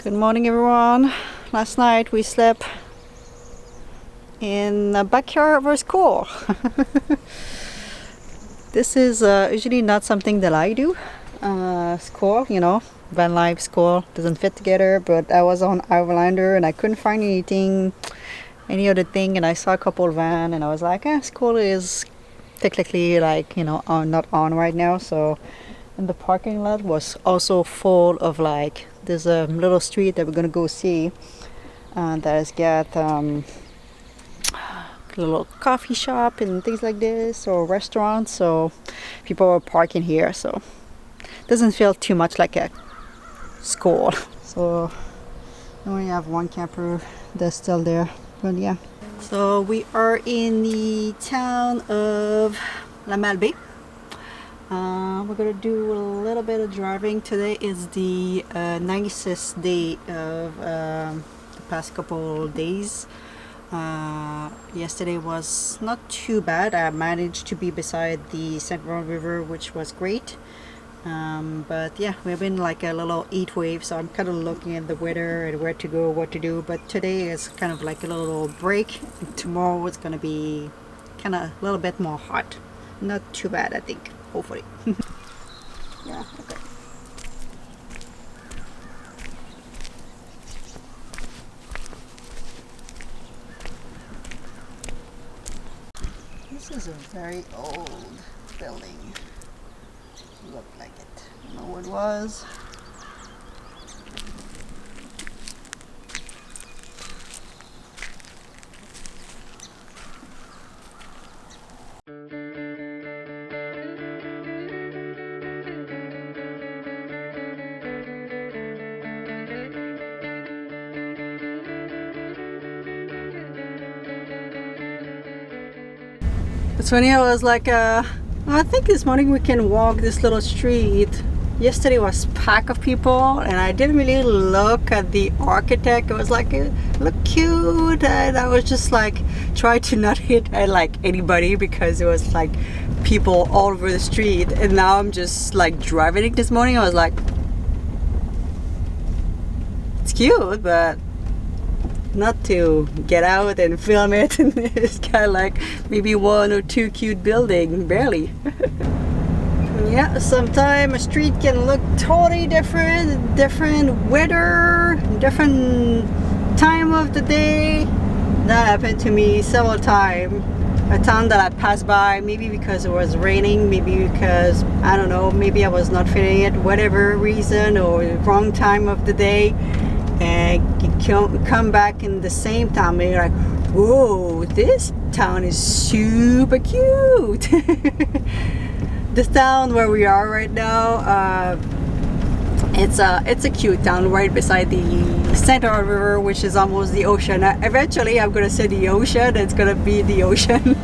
Good morning, everyone. Last night we slept in the backyard of our school. This is usually not something that I do. School, van life school doesn't fit together, but I was on Overlander and I couldn't find any other thing, and I saw a couple of van and I was like, school is technically not on right now. So and the parking lot was also full of there's a little street that we're gonna go see that has got a little coffee shop and things like this, or restaurants, so people are parking here, so it doesn't feel too much like a school. So we only have one camper that's still there, but yeah. So we are in the town of Malbaie. We're gonna do a little bit of driving. Today is the nicest day of the past couple days. Yesterday was not too bad. I managed to be beside the St. Laurent River, which was great. But yeah, we've been like a little heat wave, so I'm kind of looking at the weather and where to go, what to do. But today is kind of like a little break. Tomorrow it's gonna be kind of a little bit more hot. Not too bad, I think. Hopefully. Yeah, okay. This is a very old building. Looked like it. I don't know what it was. It's funny, I was like, I think this morning we can walk this little street. Yesterday was packed of people and I didn't really look at the architect. It was like, it looked cute, and I was just like, try to not hit at like anybody because it was like people all over the street. And now I'm just like driving it this morning. I was like, it's cute, but not to get out and film it. And it's kind of like maybe one or two cute buildings, barely. Yeah, sometimes a street can look totally different weather, different time of the day. That happened to me several times. A town that I passed by, maybe because it was raining, maybe because, I don't know, maybe I was not feeling it, whatever reason, or wrong time of the day. And you come back in the same town and you're like, whoa, this town is super cute. This town where we are right now, it's a cute town right beside the St. Laurent River, which is almost the ocean. Eventually I'm gonna say the ocean, it's gonna be the ocean.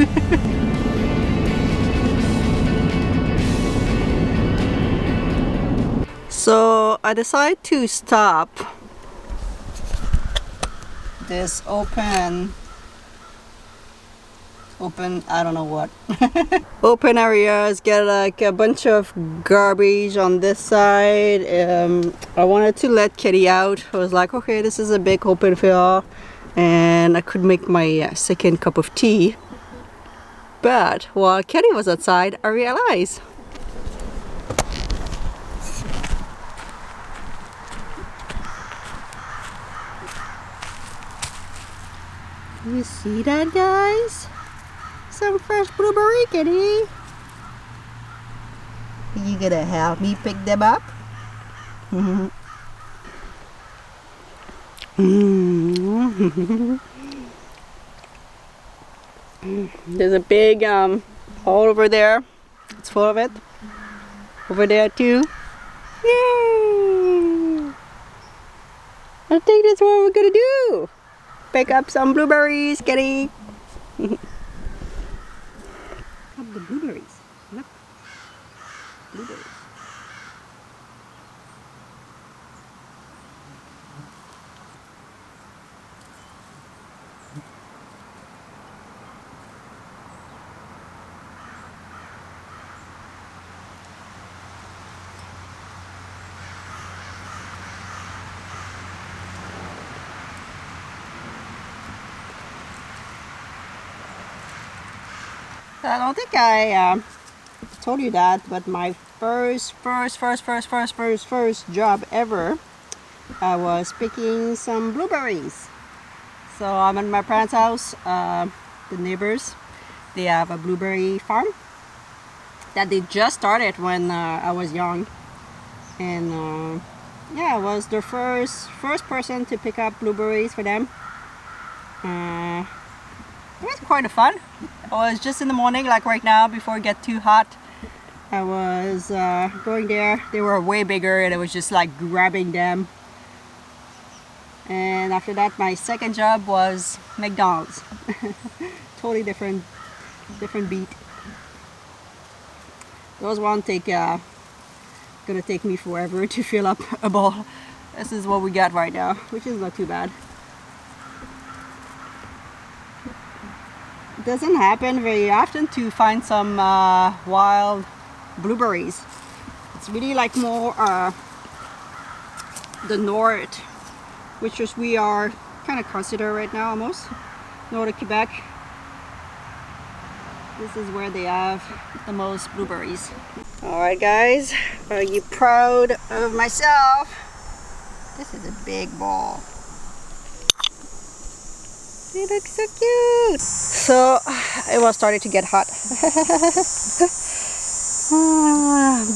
So I decided to stop this open I don't know what open areas, get like a bunch of garbage on this side. I wanted to let Kitty out. I was like, okay, this is a big open field and I could make my second cup of tea. But while Kitty was outside, I realized you see that, guys? Some fresh blueberry, Kitty. You gonna help me pick them up? There's a big hole over there. It's full of it. Over there too. Yay! I think that's what we're gonna do. Pick up some blueberries, Kitty. Up the blueberries. Look. Blueberries. I don't think I told you that, but my first job ever, I was picking some blueberries. So I'm at my parents' house. The neighbors, they have a blueberry farm that they just started when I was young, and yeah, I was the first person to pick up blueberries for them. It was quite fun. I was just in the morning, like right now, before it get too hot. I was going there. They were way bigger, and I was just like grabbing them. And after that, my second job was McDonald's. Totally different beat. Those one gonna take me forever to fill up a bowl. This is what we got right now, which is not too bad. It doesn't happen very often to find some wild blueberries. It's really like more the north, which is we are kind of considered right now almost north of Quebec. This is where they have the most blueberries. Alright guys, are you proud of myself? This is a big ball. They look so cute. So it was starting to get hot.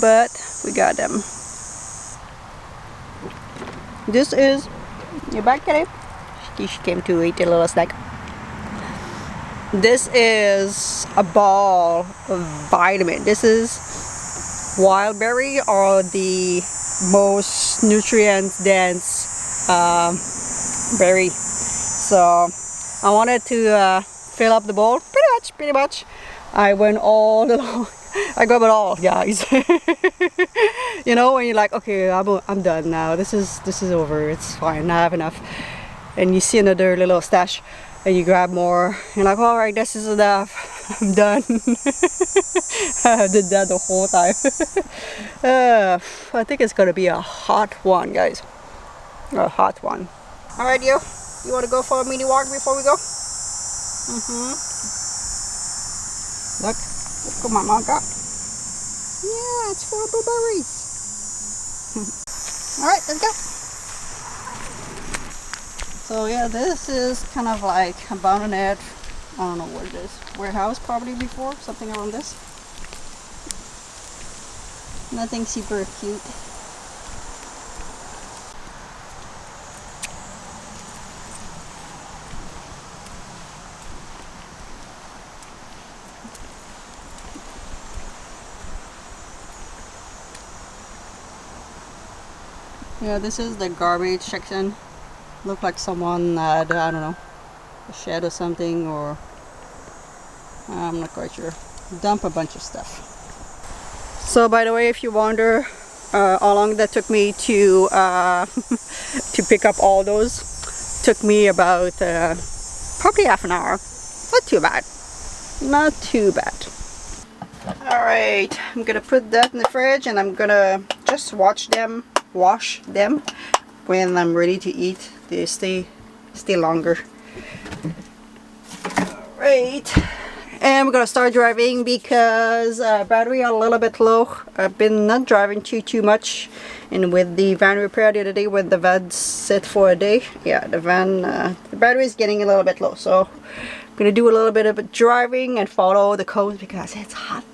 But we got them. This is your back, Kitty. She came to eat a little snack. This is a ball of vitamin. This is wild berry, or the most nutrient dense berry. So I wanted to fill up the bowl. Pretty much. I went all along. I grabbed it all, guys. You know, when you're like, okay, I'm done now. This is over. It's fine. I have enough. And you see another little stash, and you grab more. You're like, all right, this is enough. I'm done. I did that the whole time. I think it's gonna be a hot one, guys. A hot one. All right, you want to go for a mini walk before we go? Look what my mom got. Yeah, it's for blueberries. All right, let's go. So yeah, this is kind of like abandoned, I don't know what it is, warehouse probably before, something around this. Nothing super cute. Yeah, this is the garbage section. Look like someone had, I don't know, a shed or something, or I'm not quite sure. Dump a bunch of stuff. So by the way, if you wonder how long that took me to to pick up all those, took me about probably half an hour. Not too bad. Not too bad. Alright, I'm gonna put that in the fridge, and I'm gonna just wash them when I'm ready to eat. They stay longer. Alright, and we're gonna start driving because battery are a little bit low. I've been not driving too much, and with the van repair the other day, when the van sit for a day, yeah, the battery is getting a little bit low. So I'm gonna do a little bit of driving and follow the coast because it's hot.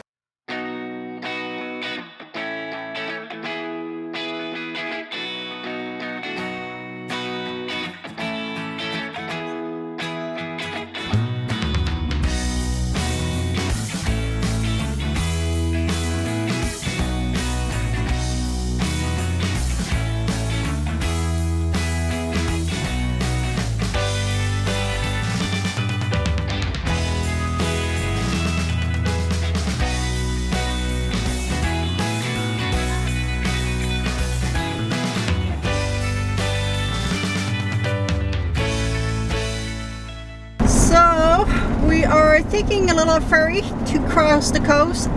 We are taking a little ferry to cross the coast.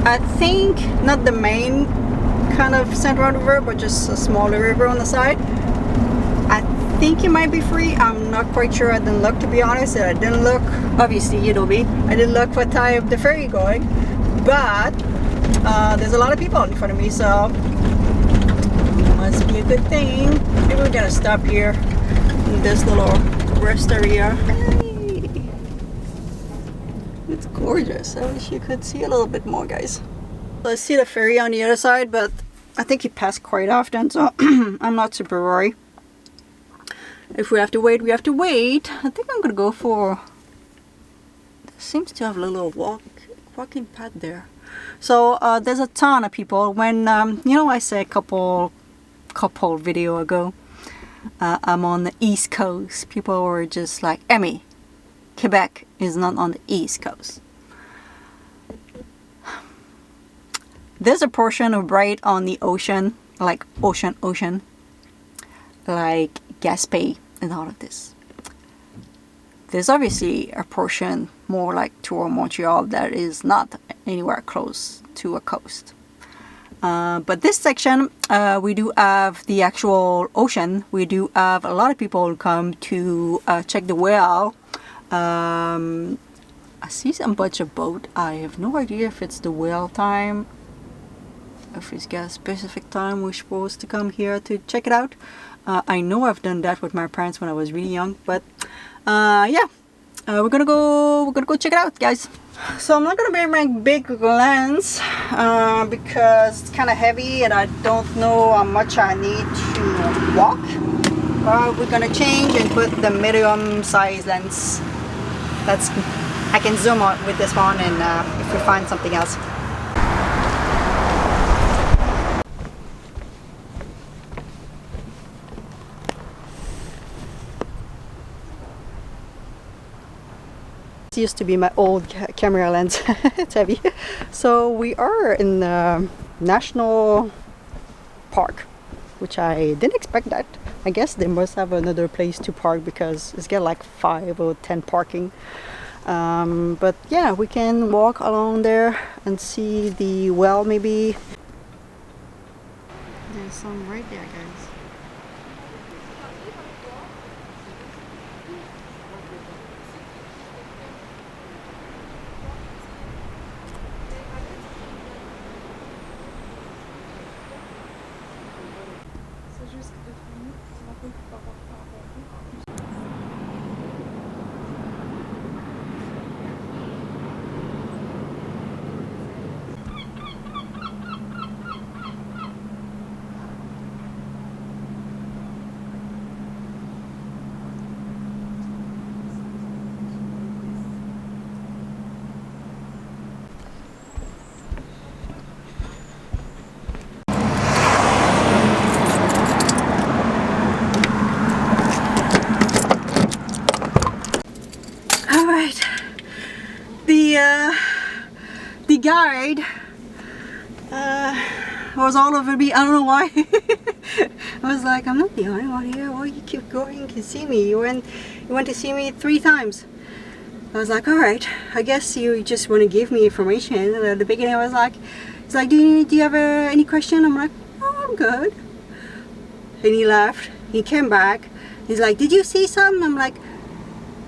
I think not the main kind of Central River, but just a smaller river on the side. I think it might be free. I'm not quite sure. I didn't look, to be honest. I didn't look, obviously, you know me. I didn't look what time the ferry going, but there's a lot of people in front of me, so must be a good thing. Maybe we're gonna stop here in this little rest area. Hey. It's gorgeous. I wish you could see a little bit more, guys. I see the ferry on the other side, but I think he passed quite often, so I'm not super worried. If we have to wait, we have to wait. I think I'm gonna go for... It seems to have a little walking path there. So there's a ton of people. When you know, I said a couple video ago, I'm on the East Coast. People were just like, Emmy, Quebec is not on the East Coast. There's a portion of right on the ocean, like ocean, like Gaspé and all of this. There's obviously a portion more like toward Montreal that is not anywhere close to a coast. But this section, we do have the actual ocean. We do have a lot of people who come to check the whale. I see some bunch of boat. I have no idea if it's the whale time. If it's got a specific time we're supposed to come here to check it out. I know I've done that with my parents when I was really young, but yeah, we're gonna go check it out, guys. So I'm not gonna bring my big lens because it's kind of heavy and I don't know how much I need to walk. We're gonna change and put the medium size lens. That's, I can zoom out with this one, and if we find something else. Used to be my old camera lens. It's heavy. So we are in the national park, which I didn't expect that. I guess they must have another place to park because it's got like 5 or 10 parking. But yeah, we can walk along there and see the well. Maybe there's some right there, guys. The guide was all over me. I don't know why. I was like, I'm not the only one here. Why you keep going? You can see me. You went to see me 3 times. I was like, all right. I guess you just want to give me information. And at the beginning, I was like, it's like, do you have any question? I'm like, oh, I'm good. And he left. He came back. He's like, did you see something? I'm like,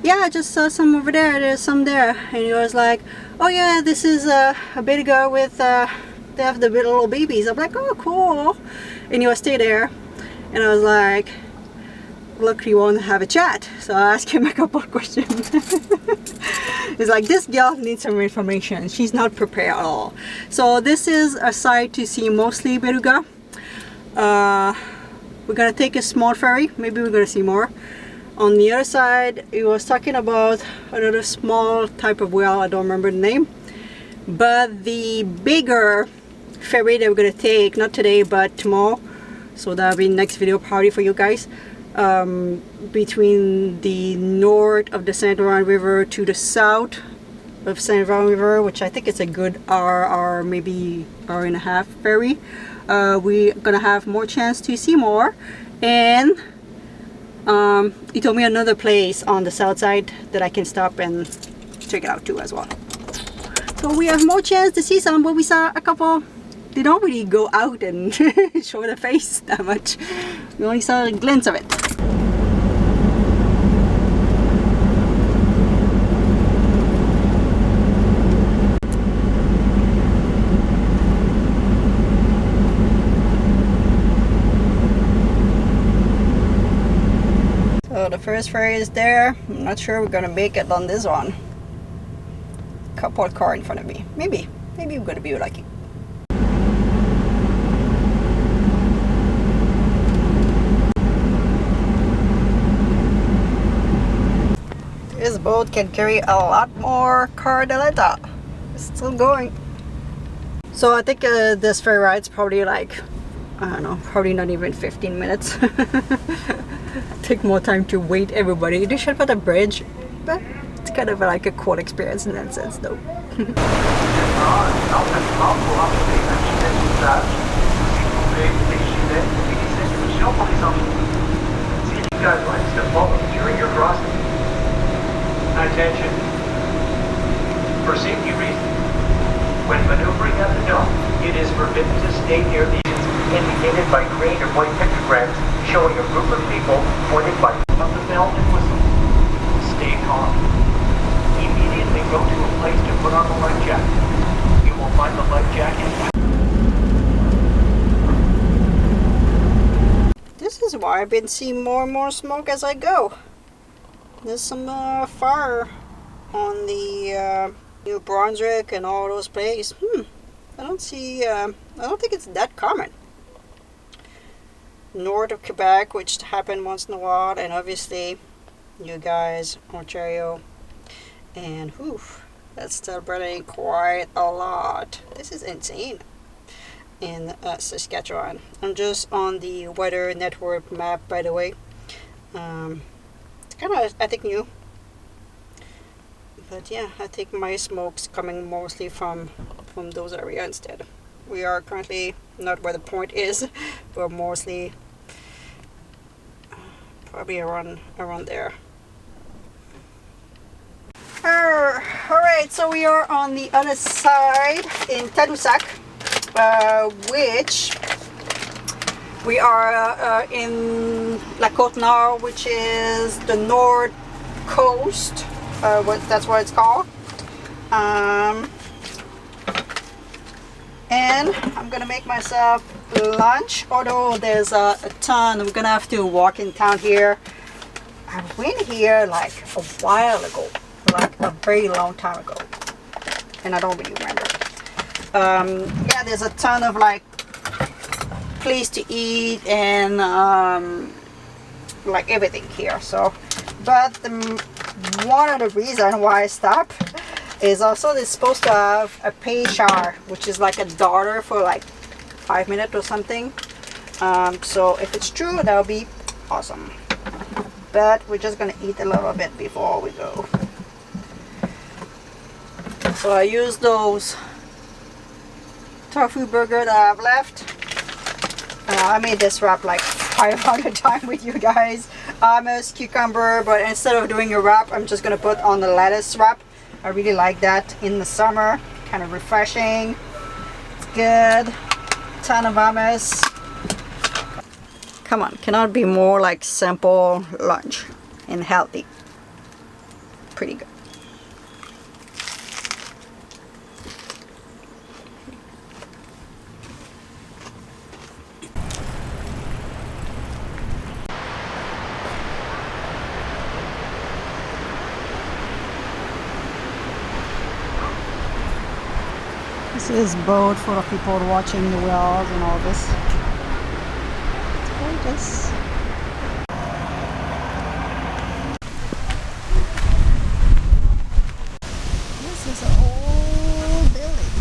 yeah, I just saw some over there. There's some there. And he was like, oh yeah, this is a baby girl with they have the little babies. I'm like, oh cool. And he was still there. And I was like, look, you want to have a chat. So I asked him a couple of questions. It's like, this girl needs some information. She's not prepared at all. So this is a site to see mostly beluga. We're gonna take a small ferry. Maybe we're gonna see more. On the other side, he was talking about another small type of whale. I don't remember the name. But the bigger ferry that we're gonna take, not today but tomorrow, so that'll be next video party for you guys, between the north of the St. Laurent River to the south of St. Laurent River, which I think it's a good hour, maybe hour and a half ferry. We're gonna have more chance to see more. And he told me another place on the south side that I can stop and check it out too as well. So we have more chance to see some, but we saw a couple. They don't really go out and show their face that much. We only saw a glimpse of it. So the first ferry is there. I'm not sure we're gonna make it on this one. Couple car in front of me. Maybe we're gonna be lucky. This boat can carry a lot more car than I thought. It's still going. So I think this ferry ride's probably like, I don't know, probably not even 15 minutes. Take more time to wait everybody. They should put a bridge, but it's kind of like a cool experience in that sense though. Attention. For safety reasons, when maneuvering at the dock, it is forbidden to stay near the indicated by green or white pictograms showing a group of people pointed by of the bell and whistle. Stay calm. Immediately go to a place to put on the life jacket. You will find the life jacket. This is why I've been seeing more and more smoke as I go. There's some fire on the New Brunswick and all those places. I don't think it's that common. North of Quebec, which happen once in a while, and obviously you guys, Ontario, and that's still burning quite a lot. This is insane in Saskatchewan. I'm just on the Weather Network map, by the way. It's kind of, I think, new. But yeah, I think my smoke's coming mostly from those areas instead. We are currently not where the point is, but mostly probably around there. Alright, so we are on the other side in Tadoussac, which we are in La Côte-Nord, which is the north coast. That's what it's called. And I'm gonna make myself lunch, although there's a ton. I'm gonna have to walk in town here. I went here like a while ago, like a very long time ago, and I don't really remember. Yeah, there's a ton of like place to eat and like everything here. So, but one of the reasons why I stopped is also they're supposed to have a pay shower, which is like $1 for like 5 minutes or something. So if it's true, that would be awesome. But we're just gonna eat a little bit before we go. So I use those tofu burger that I've left. I made this wrap like 500 times with you guys. Hummus, cucumber, but instead of doing a wrap, I'm just gonna put on the lettuce wrap. I really like that in the summer, kind of refreshing. It's good. Ton of hummus. Come on, cannot be more like simple lunch and healthy. Pretty good. This is boat full of people watching the whales and all this. It's gorgeous. This is an old building.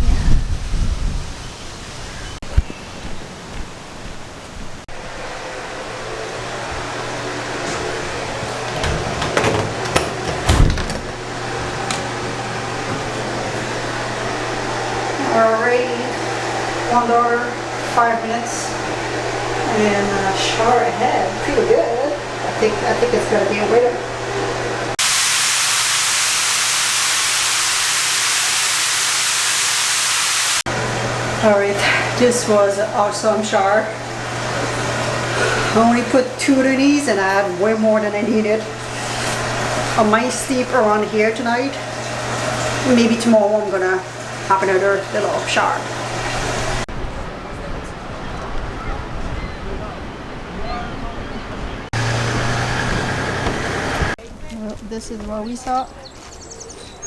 Already $1, 5 minutes, and shower ahead. Pretty good. I think it's gonna be a winner. Alright, this was an awesome shower. I only put 2 underneath and I had way more than I needed. I might sleep around here tonight. Maybe tomorrow I'm gonna have another little shower. This is what we saw.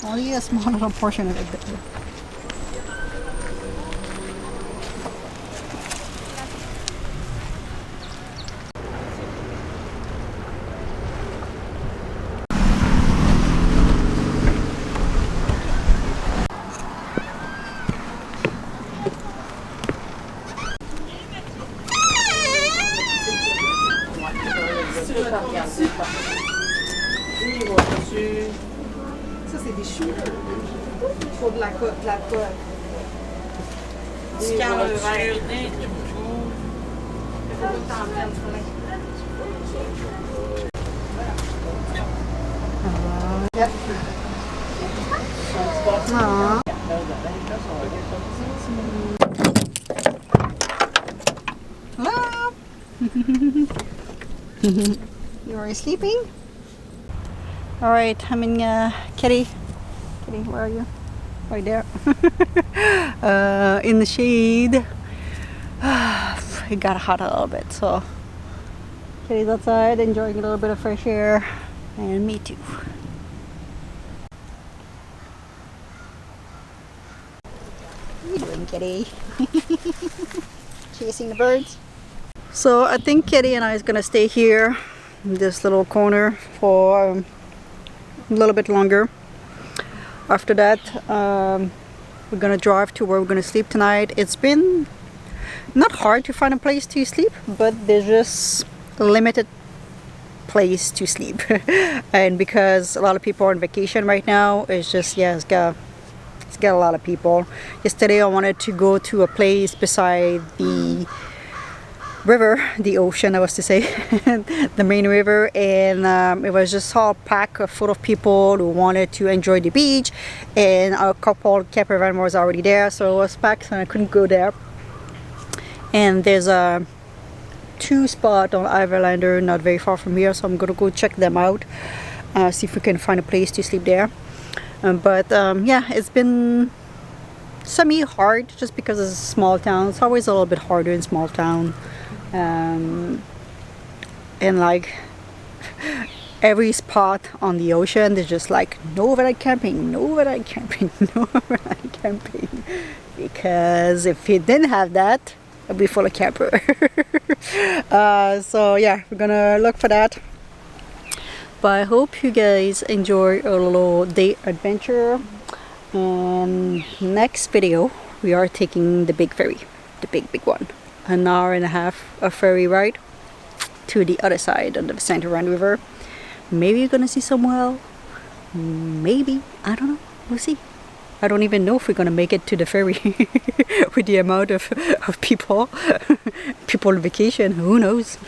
Only a small little portion of it. Ça c'est des choux pour de la colle. Du canne vert. Hello. You are sleeping? All right, I'm in Kitty. Kitty, where are you? Right there. In the shade. It got hot a little bit, so Kitty's outside enjoying a little bit of fresh air, and me too. What are you doing, Kitty? Chasing the birds. So I think Kitty and I is gonna stay here in this little corner for a little bit longer. After that, we're gonna drive to where we're gonna sleep tonight. It's been not hard to find a place to sleep, but there's just a limited place to sleep. And because a lot of people are on vacation right now, it's just, yeah, it's got a lot of people. Yesterday I wanted to go to a place beside the river, the ocean I was to say, the main river, and it was just all packed full of people who wanted to enjoy the beach, and a couple camper was already there, so it was packed and I couldn't go there. And there's a 2 spot on Islander not very far from here, so I'm gonna go check them out, see if we can find a place to sleep there. But yeah, it's been semi-hard just because it's a small town. It's always a little bit harder in small town. And like every spot on the ocean, there's just like no overnight camping, no overnight camping, no overnight camping. Because if you didn't have that, it'd be full of camper. So yeah, we're gonna look for that. But I hope you guys enjoy a little day adventure. And next video, we are taking the big ferry, the big one. An hour and a half of ferry ride to the other side of the St. Laurent River. Maybe you're gonna see some whale. Maybe, I don't know. We'll see. I don't even know if we're gonna make it to the ferry with the amount of people on vacation. Who knows?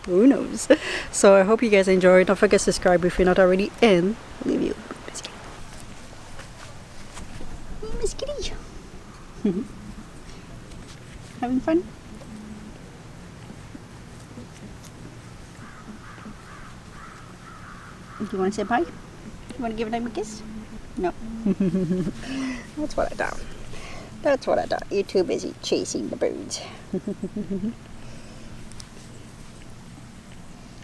Who knows? So I hope you guys enjoy. Don't forget to subscribe if you're not already, and leave you. Miss Kitty. Having fun? Do you want to say bye? You want to give them a kiss? No. That's what I thought. That's what I thought. You're too busy chasing the birds.